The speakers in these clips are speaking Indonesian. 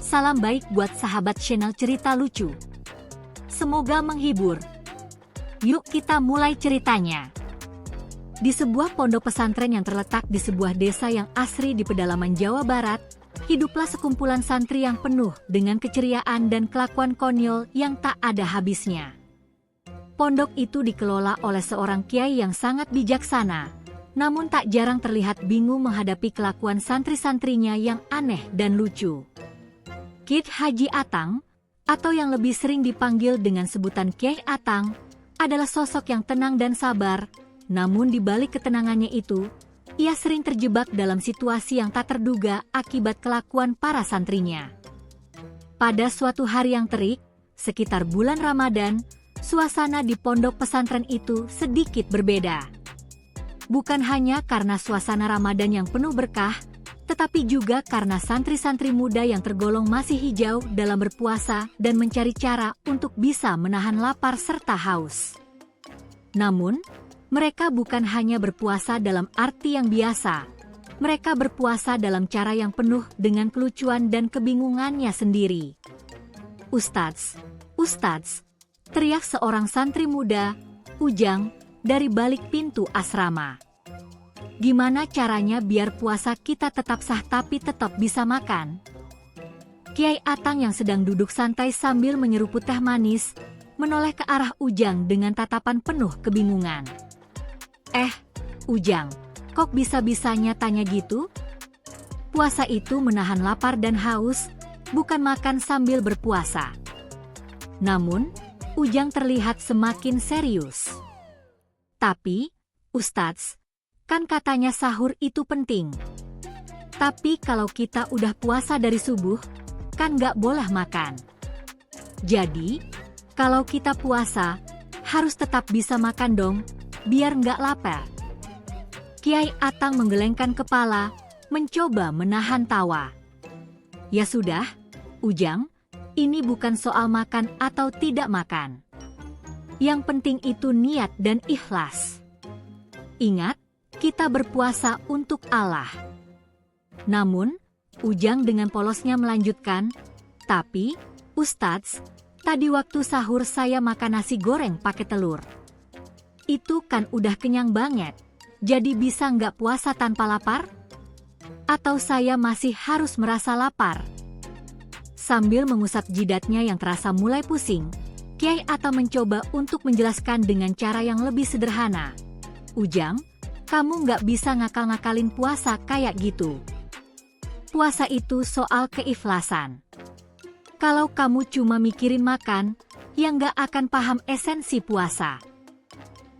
Salam baik buat sahabat channel cerita lucu. Semoga menghibur. Yuk kita mulai ceritanya. Di sebuah pondok pesantren yang terletak di sebuah desa yang asri di pedalaman Jawa Barat, hiduplah sekumpulan santri yang penuh dengan keceriaan dan kelakuan konyol yang tak ada habisnya. Pondok itu dikelola oleh seorang kiai yang sangat bijaksana, namun tak jarang terlihat bingung menghadapi kelakuan santri-santrinya yang aneh dan lucu. Kiai Haji Atang, atau yang lebih sering dipanggil dengan sebutan Kiai Atang, adalah sosok yang tenang dan sabar, namun di balik ketenangannya itu, ia sering terjebak dalam situasi yang tak terduga akibat kelakuan para santrinya. Pada suatu hari yang terik, sekitar bulan Ramadan, suasana di pondok pesantren itu sedikit berbeda. Bukan hanya karena suasana Ramadan yang penuh berkah, tetapi juga karena santri-santri muda yang tergolong masih hijau dalam berpuasa dan mencari cara untuk bisa menahan lapar serta haus. Namun, mereka bukan hanya berpuasa dalam arti yang biasa. Mereka berpuasa dalam cara yang penuh dengan kelucuan dan kebingungannya sendiri. "Ustadz, Ustadz!" teriak seorang santri muda, Ujang, dari balik pintu asrama. "Gimana caranya biar puasa kita tetap sah tapi tetap bisa makan?" Kiai Atang yang sedang duduk santai sambil menyeruput teh manis, menoleh ke arah Ujang dengan tatapan penuh kebingungan. Ujang, kok bisa-bisanya tanya gitu? Puasa itu menahan lapar dan haus, bukan makan sambil berpuasa." Namun, Ujang terlihat semakin serius. "Tapi, Ustadz, kan katanya sahur itu penting. Tapi kalau kita udah puasa dari subuh, kan nggak boleh makan. Jadi, kalau kita puasa, harus tetap bisa makan dong, biar nggak lapar." Kiai Atang menggelengkan kepala, mencoba menahan tawa. "Ya sudah, Ujang, ini bukan soal makan atau tidak makan. Yang penting itu niat dan ikhlas. Ingat, kita berpuasa untuk Allah." Namun, Ujang dengan polosnya melanjutkan, "Tapi, Ustadz, tadi waktu sahur saya makan nasi goreng pakai telur. Itu kan udah kenyang banget, jadi bisa nggak puasa tanpa lapar? Atau saya masih harus merasa lapar?" Sambil mengusap jidatnya yang terasa mulai pusing, Kiai Atang mencoba untuk menjelaskan dengan cara yang lebih sederhana. "Ujang, kamu nggak bisa ngakal-ngakalin puasa kayak gitu. Puasa itu soal keikhlasan. Kalau kamu cuma mikirin makan, ya nggak akan paham esensi puasa."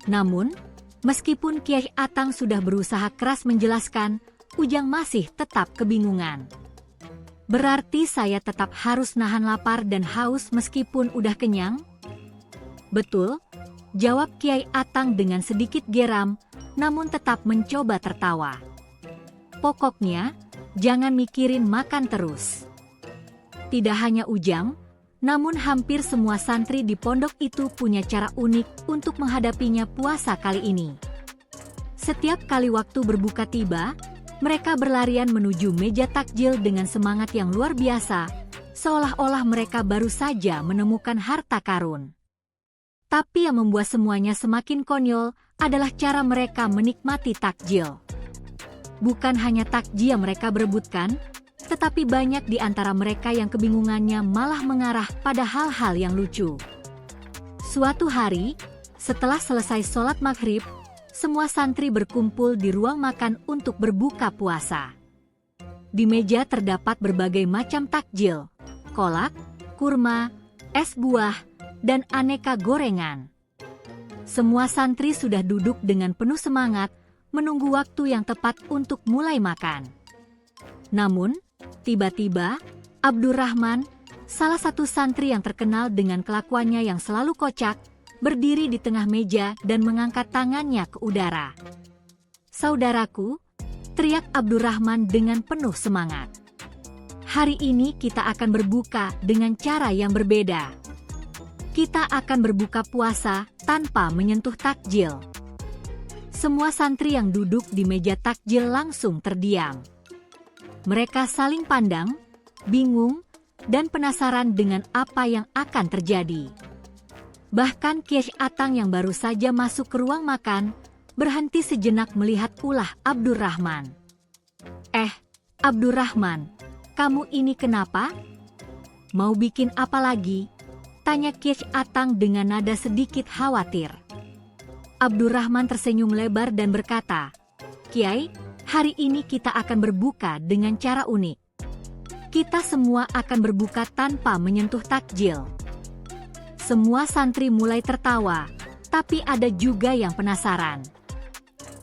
Namun, meskipun Kiai Atang sudah berusaha keras menjelaskan, Ujang masih tetap kebingungan. "Berarti saya tetap harus nahan lapar dan haus meskipun udah kenyang?" "Betul," jawab Kiai Atang dengan sedikit geram, namun tetap mencoba tertawa. "Pokoknya, jangan mikirin makan terus." Tidak hanya Ujang, namun hampir semua santri di pondok itu punya cara unik untuk menghadapinya puasa kali ini. Setiap kali waktu berbuka tiba, mereka berlarian menuju meja takjil dengan semangat yang luar biasa, seolah-olah mereka baru saja menemukan harta karun. Tapi yang membuat semuanya semakin konyol adalah cara mereka menikmati takjil. Bukan hanya takjil yang mereka berebutkan, tetapi banyak di antara mereka yang kebingungannya malah mengarah pada hal-hal yang lucu. Suatu hari, setelah selesai sholat maghrib, semua santri berkumpul di ruang makan untuk berbuka puasa. Di meja terdapat berbagai macam takjil, kolak, kurma, es buah, dan aneka gorengan. Semua santri sudah duduk dengan penuh semangat, menunggu waktu yang tepat untuk mulai makan. Namun, tiba-tiba, Abdurrahman, salah satu santri yang terkenal dengan kelakuannya yang selalu kocak, berdiri di tengah meja dan mengangkat tangannya ke udara. "Saudaraku," teriak Abdurrahman dengan penuh semangat. "Hari ini kita akan berbuka dengan cara yang berbeda. Kita akan berbuka puasa tanpa menyentuh takjil." Semua santri yang duduk di meja takjil langsung terdiam. Mereka saling pandang, bingung, dan penasaran dengan apa yang akan terjadi. Bahkan Kiai Atang yang baru saja masuk ke ruang makan, berhenti sejenak melihat ulah Abdurrahman. Abdurrahman, kamu ini kenapa? Mau bikin apa lagi? Tanya Kiai Atang dengan nada sedikit khawatir. Abdurrahman tersenyum lebar dan berkata, Kiai, hari ini kita akan berbuka dengan cara unik. Kita semua akan berbuka tanpa menyentuh takjil. Semua santri mulai tertawa, tapi ada juga yang penasaran.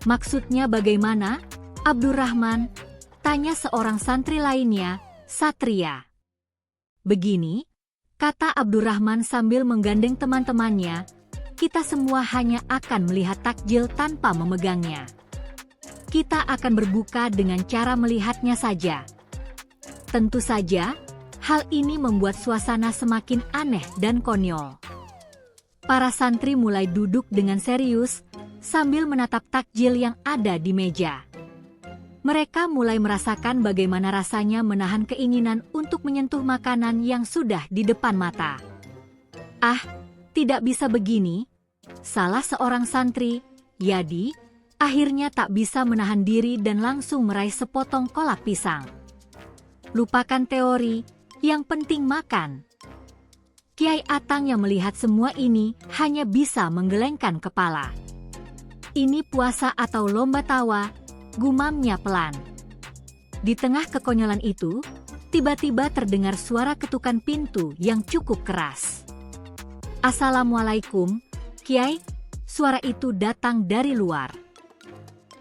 Maksudnya bagaimana, Abdurrahman? Tanya seorang santri lainnya, Satria. Begini, kata Abdurrahman sambil menggandeng teman-temannya, kita semua hanya akan melihat takjil tanpa memegangnya. Kita akan berbuka dengan cara melihatnya saja. Tentu saja, hal ini membuat suasana semakin aneh dan konyol. Para santri mulai duduk dengan serius, sambil menatap takjil yang ada di meja. Mereka mulai merasakan bagaimana rasanya menahan keinginan untuk menyentuh makanan yang sudah di depan mata. Tidak bisa begini. Salah seorang santri, Yadi, akhirnya tak bisa menahan diri dan langsung meraih sepotong kolak pisang. Lupakan teori, yang penting makan. Kiai Atang yang melihat semua ini hanya bisa menggelengkan kepala. Ini puasa atau lomba tawa, gumamnya pelan. Di tengah kekonyolan itu, tiba-tiba terdengar suara ketukan pintu yang cukup keras. Assalamualaikum, Kiai. Suara itu datang dari luar.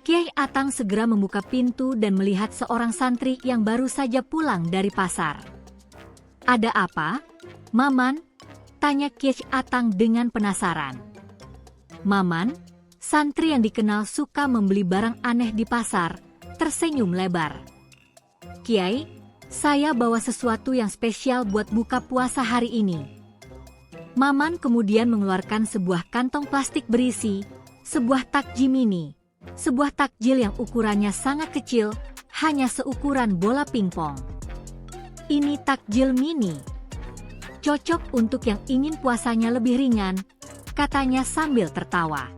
Kiai Atang segera membuka pintu dan melihat seorang santri yang baru saja pulang dari pasar. Ada apa, Maman? Tanya Kiai Atang dengan penasaran. Maman, santri yang dikenal suka membeli barang aneh di pasar, tersenyum lebar. Kiai, saya bawa sesuatu yang spesial buat buka puasa hari ini. Maman kemudian mengeluarkan sebuah kantong plastik berisi sebuah takjil mini. Sebuah takjil yang ukurannya sangat kecil, hanya seukuran bola pingpong. Ini takjil mini. Cocok untuk yang ingin puasanya lebih ringan, katanya sambil tertawa.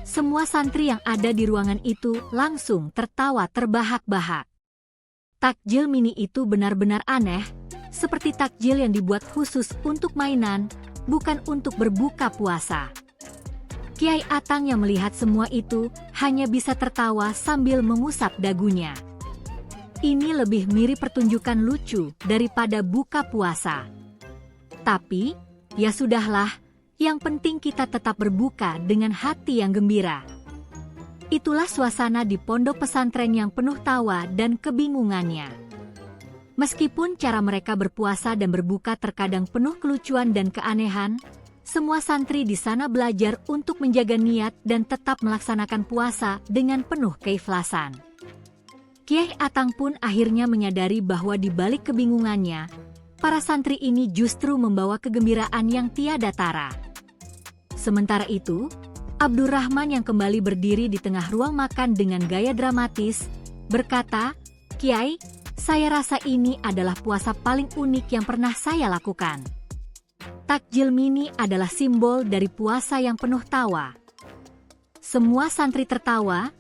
Semua santri yang ada di ruangan itu langsung tertawa terbahak-bahak. Takjil mini itu benar-benar aneh, seperti takjil yang dibuat khusus untuk mainan, bukan untuk berbuka puasa. Kiai Atang yang melihat semua itu hanya bisa tertawa sambil mengusap dagunya. Ini lebih mirip pertunjukan lucu daripada buka puasa. Tapi, ya sudahlah, yang penting kita tetap berbuka dengan hati yang gembira. Itulah suasana di pondok pesantren yang penuh tawa dan kebingungannya. Meskipun cara mereka berpuasa dan berbuka terkadang penuh kelucuan dan keanehan, semua santri di sana belajar untuk menjaga niat dan tetap melaksanakan puasa dengan penuh keikhlasan. Kiai Atang pun akhirnya menyadari bahwa di balik kebingungannya, para santri ini justru membawa kegembiraan yang tiada tara. Sementara itu, Abdurrahman yang kembali berdiri di tengah ruang makan dengan gaya dramatis, berkata, Kiai, saya rasa ini adalah puasa paling unik yang pernah saya lakukan. Takjil mini adalah simbol dari puasa yang penuh tawa. Semua santri tertawa,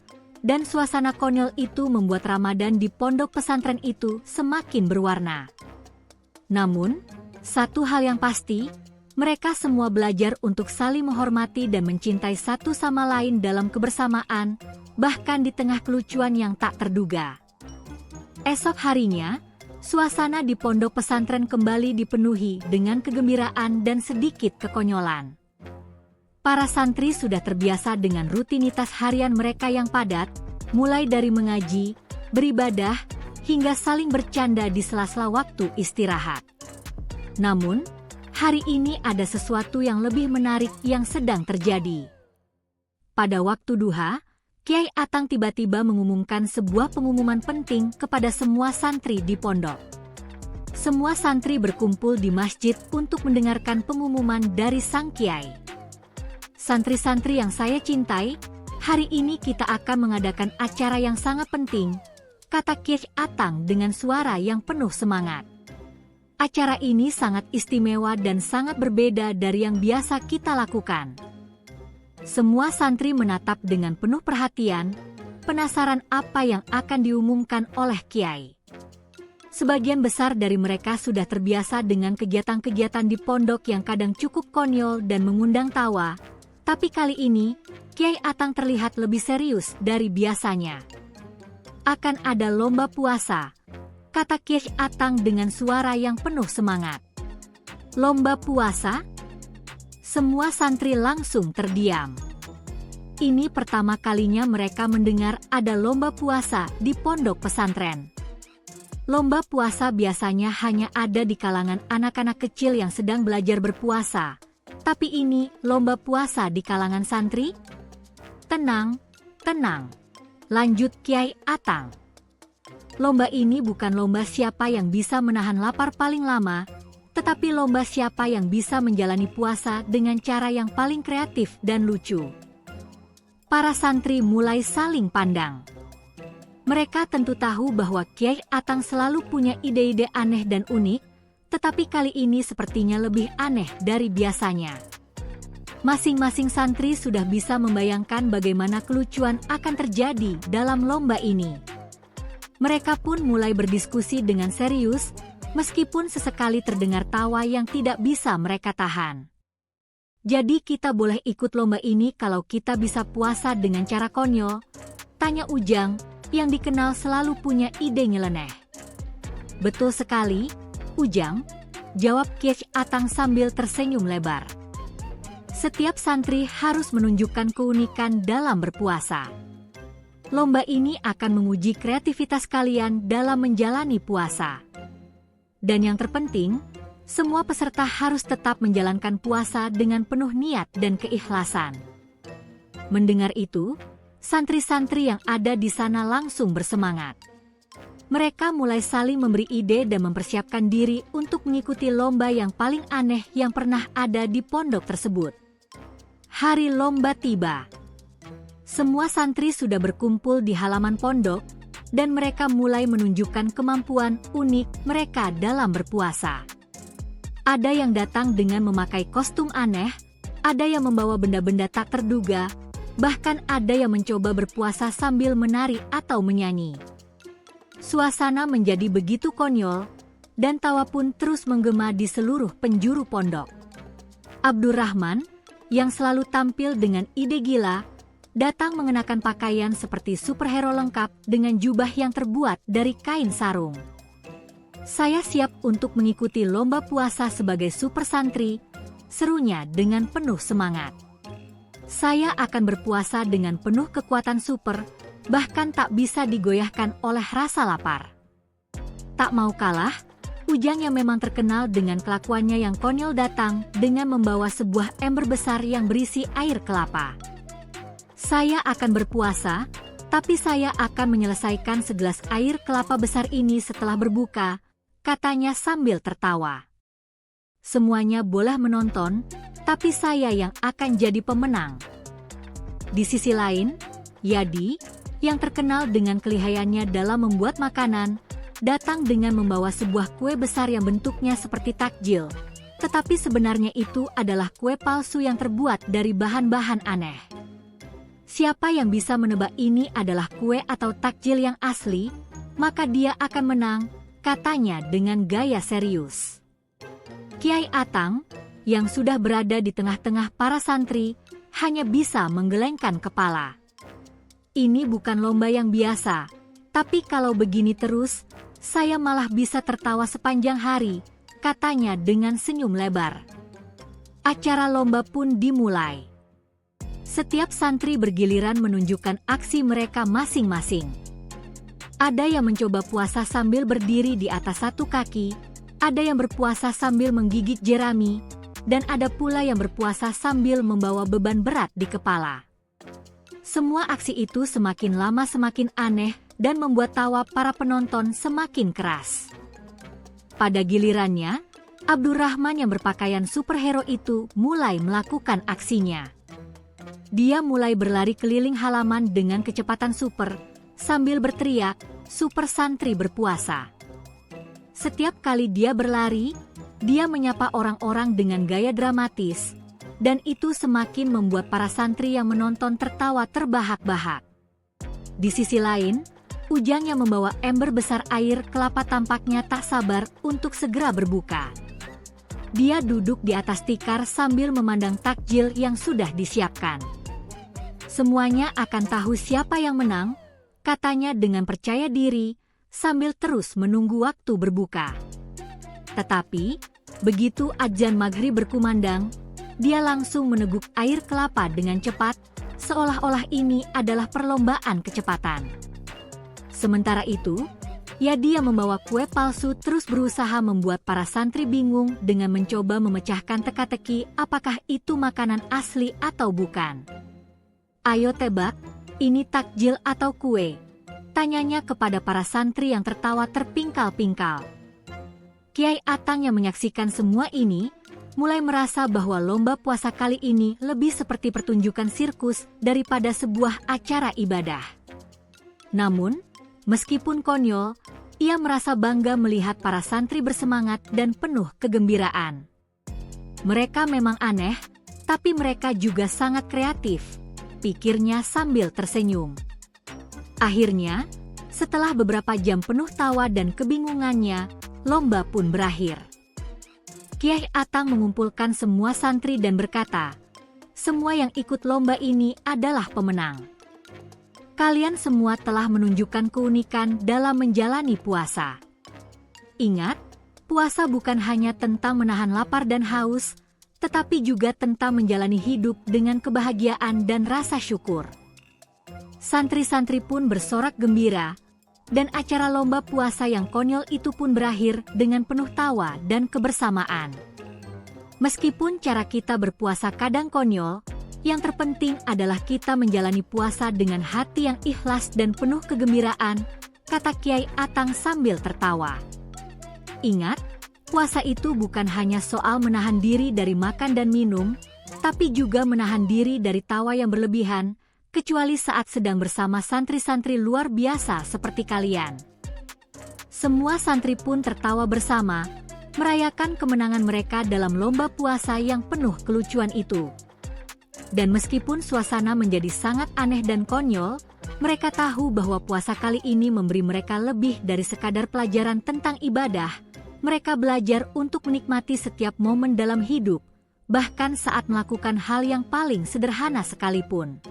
dan suasana konyol itu membuat Ramadan di pondok pesantren itu semakin berwarna. Namun, satu hal yang pasti, mereka semua belajar untuk saling menghormati dan mencintai satu sama lain dalam kebersamaan, bahkan di tengah kelucuan yang tak terduga. Esok harinya, suasana di pondok pesantren kembali dipenuhi dengan kegembiraan dan sedikit kekonyolan. Para santri sudah terbiasa dengan rutinitas harian mereka yang padat, mulai dari mengaji, beribadah, hingga saling bercanda di sela-sela waktu istirahat. Namun, hari ini ada sesuatu yang lebih menarik yang sedang terjadi. Pada waktu duha, Kiai Atang tiba-tiba mengumumkan sebuah pengumuman penting kepada semua santri di pondok. Semua santri berkumpul di masjid untuk mendengarkan pengumuman dari sang Kiai. Santri-santri yang saya cintai, hari ini kita akan mengadakan acara yang sangat penting, kata Kiai Atang dengan suara yang penuh semangat. Acara ini sangat istimewa dan sangat berbeda dari yang biasa kita lakukan. Semua santri menatap dengan penuh perhatian, penasaran apa yang akan diumumkan oleh Kiai. Sebagian besar dari mereka sudah terbiasa dengan kegiatan-kegiatan di pondok yang kadang cukup konyol dan mengundang tawa, tapi kali ini, Kiai Atang terlihat lebih serius dari biasanya. Akan ada lomba puasa, kata Kiai Atang dengan suara yang penuh semangat. Lomba puasa? Semua santri langsung terdiam. Ini pertama kalinya mereka mendengar ada lomba puasa di pondok pesantren. Lomba puasa biasanya hanya ada di kalangan anak-anak kecil yang sedang belajar berpuasa. Tapi ini lomba puasa di kalangan santri? Tenang, tenang. Lanjut Kiai Atang. Lomba ini bukan lomba siapa yang bisa menahan lapar paling lama, tetapi lomba siapa yang bisa menjalani puasa dengan cara yang paling kreatif dan lucu. Para santri mulai saling pandang. Mereka tentu tahu bahwa Kiai Atang selalu punya ide-ide aneh dan unik, tetapi kali ini sepertinya lebih aneh dari biasanya. Masing-masing santri sudah bisa membayangkan bagaimana kelucuan akan terjadi dalam lomba ini. Mereka pun mulai berdiskusi dengan serius, meskipun sesekali terdengar tawa yang tidak bisa mereka tahan. Jadi kita boleh ikut lomba ini kalau kita bisa puasa dengan cara konyol? Tanya Ujang, yang dikenal selalu punya ide nyeleneh. Betul sekali, Ujang, jawab Kiai Atang sambil tersenyum lebar. Setiap santri harus menunjukkan keunikan dalam berpuasa. Lomba ini akan menguji kreativitas kalian dalam menjalani puasa. Dan yang terpenting, semua peserta harus tetap menjalankan puasa dengan penuh niat dan keikhlasan. Mendengar itu, santri-santri yang ada di sana langsung bersemangat. Mereka mulai saling memberi ide dan mempersiapkan diri untuk mengikuti lomba yang paling aneh yang pernah ada di pondok tersebut. Hari lomba tiba. Semua santri sudah berkumpul di halaman pondok, dan mereka mulai menunjukkan kemampuan unik mereka dalam berpuasa. Ada yang datang dengan memakai kostum aneh, ada yang membawa benda-benda tak terduga, bahkan ada yang mencoba berpuasa sambil menari atau menyanyi. Suasana menjadi begitu konyol, dan tawa pun terus menggema di seluruh penjuru pondok. Abdurrahman, yang selalu tampil dengan ide gila, datang mengenakan pakaian seperti superhero lengkap dengan jubah yang terbuat dari kain sarung. Saya siap untuk mengikuti lomba puasa sebagai super santri, serunya dengan penuh semangat. Saya akan berpuasa dengan penuh kekuatan super, bahkan tak bisa digoyahkan oleh rasa lapar. Tak mau kalah, Ujang yang memang terkenal dengan kelakuannya yang konyol datang dengan membawa sebuah ember besar yang berisi air kelapa. Saya akan berpuasa, tapi saya akan menyelesaikan segelas air kelapa besar ini setelah berbuka, katanya sambil tertawa. Semuanya boleh menonton, tapi saya yang akan jadi pemenang. Di sisi lain, Yadi, yang terkenal dengan kelihayannya dalam membuat makanan, datang dengan membawa sebuah kue besar yang bentuknya seperti takjil, tetapi sebenarnya itu adalah kue palsu yang terbuat dari bahan-bahan aneh. Siapa yang bisa menebak ini adalah kue atau takjil yang asli, maka dia akan menang, katanya dengan gaya serius. Kiai Atang, yang sudah berada di tengah-tengah para santri, hanya bisa menggelengkan kepala. Ini bukan lomba yang biasa, tapi kalau begini terus, saya malah bisa tertawa sepanjang hari, katanya dengan senyum lebar. Acara lomba pun dimulai. Setiap santri bergiliran menunjukkan aksi mereka masing-masing. Ada yang mencoba puasa sambil berdiri di atas satu kaki, ada yang berpuasa sambil menggigit jerami, dan ada pula yang berpuasa sambil membawa beban berat di kepala. Semua aksi itu semakin lama semakin aneh dan membuat tawa para penonton semakin keras. Pada gilirannya, Abdurrahman yang berpakaian superhero itu mulai melakukan aksinya. Dia mulai berlari keliling halaman dengan kecepatan super, sambil berteriak, "Super santri berpuasa." Setiap kali dia berlari, dia menyapa orang-orang dengan gaya dramatis, dan itu semakin membuat para santri yang menonton tertawa terbahak-bahak. Di sisi lain, Ujang yang membawa ember besar air kelapa tampaknya tak sabar untuk segera berbuka. Dia duduk di atas tikar sambil memandang takjil yang sudah disiapkan. Semuanya akan tahu siapa yang menang, katanya dengan percaya diri, sambil terus menunggu waktu berbuka. Tetapi, begitu adzan maghrib berkumandang, dia langsung meneguk air kelapa dengan cepat, seolah-olah ini adalah perlombaan kecepatan. Sementara itu, dia membawa kue palsu terus berusaha membuat para santri bingung dengan mencoba memecahkan teka-teki apakah itu makanan asli atau bukan. "Ayo tebak, ini takjil atau kue?" tanyanya kepada para santri yang tertawa terpingkal-pingkal. Kiai Atang yang menyaksikan semua ini, mulai merasa bahwa lomba puasa kali ini lebih seperti pertunjukan sirkus daripada sebuah acara ibadah. Namun, meskipun konyol, ia merasa bangga melihat para santri bersemangat dan penuh kegembiraan. Mereka memang aneh, tapi mereka juga sangat kreatif, pikirnya sambil tersenyum. Akhirnya, setelah beberapa jam penuh tawa dan kebingungannya, lomba pun berakhir. Kiai Atang mengumpulkan semua santri dan berkata, "Semua yang ikut lomba ini adalah pemenang. Kalian semua telah menunjukkan keunikan dalam menjalani puasa. Ingat, puasa bukan hanya tentang menahan lapar dan haus, tetapi juga tentang menjalani hidup dengan kebahagiaan dan rasa syukur." Santri-santri pun bersorak gembira, dan acara lomba puasa yang konyol itu pun berakhir dengan penuh tawa dan kebersamaan. Meskipun cara kita berpuasa kadang konyol, yang terpenting adalah kita menjalani puasa dengan hati yang ikhlas dan penuh kegembiraan, kata Kiai Atang sambil tertawa. Ingat, puasa itu bukan hanya soal menahan diri dari makan dan minum, tapi juga menahan diri dari tawa yang berlebihan, kecuali saat sedang bersama santri-santri luar biasa seperti kalian. Semua santri pun tertawa bersama, merayakan kemenangan mereka dalam lomba puasa yang penuh kelucuan itu. Dan meskipun suasana menjadi sangat aneh dan konyol, mereka tahu bahwa puasa kali ini memberi mereka lebih dari sekadar pelajaran tentang ibadah. Mereka belajar untuk menikmati setiap momen dalam hidup, bahkan saat melakukan hal yang paling sederhana sekalipun.